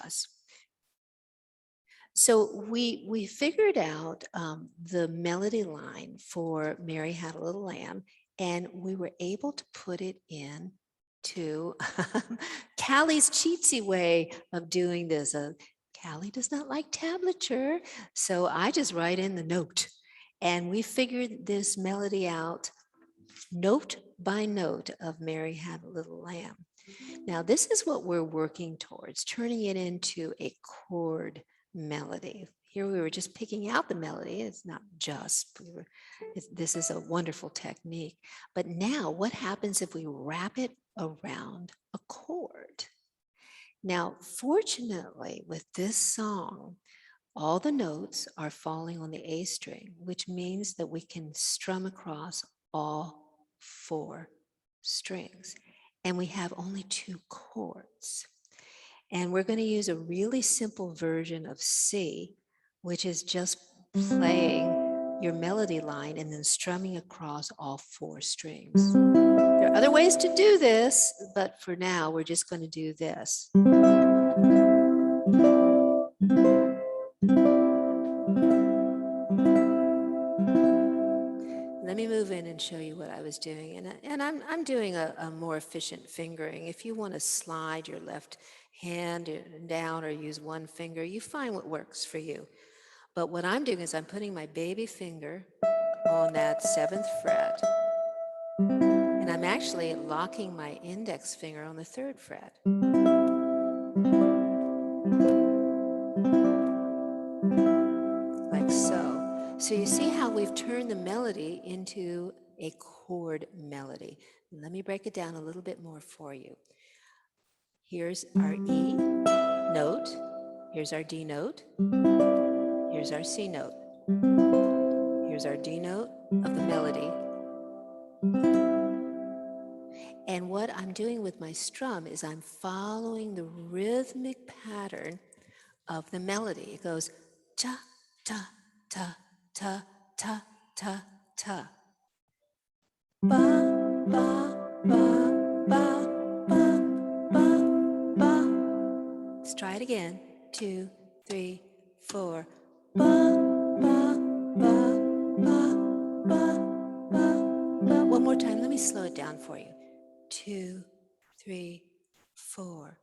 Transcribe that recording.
us. So we figured out the melody line for Mary Had a Little Lamb, and we were able to put it in to Callie's cheatsy way of doing this. Callie does not like tablature, so I just write in the note. And we figured this melody out note by note of Mary Had a Little Lamb. Now, this is what we're working towards, turning it into a chord melody. Here we were just picking out the melody. It's not just, this is a wonderful technique. But now what happens if we wrap it around a chord? Now, fortunately, with this song, all the notes are falling on the A string, which means that we can strum across all 4 strings. And we have only 2 chords. And we're going to use a really simple version of C, which is just playing your melody line and then strumming across all 4 strings. There are other ways to do this, but for now, we're just going to do this. Let me move in and show you what I was doing. And I'm doing a more efficient fingering. If you want to slide your left hand down or use one finger, you find what works for you. But what I'm doing is I'm putting my baby finger on that 7th fret, and I'm actually locking my index finger on the 3rd fret. Like so. So you see how we've turned the melody into a chord melody. Let me break it down a little bit more for you. Here's our E note. Here's our D note. Here's our C note. Here's our D note of the melody. And what I'm doing with my strum is I'm following the rhythmic pattern of the melody. It goes ta, ta, ta, ta, ta, ta, ta. Ba, ba, ba, ba, ba, ba, ba. Let's try it again. 2, 3, 4. Ba, ba, ba, ba, ba, ba, ba. One more time. Let me slow it down for you. 2, 3, 4.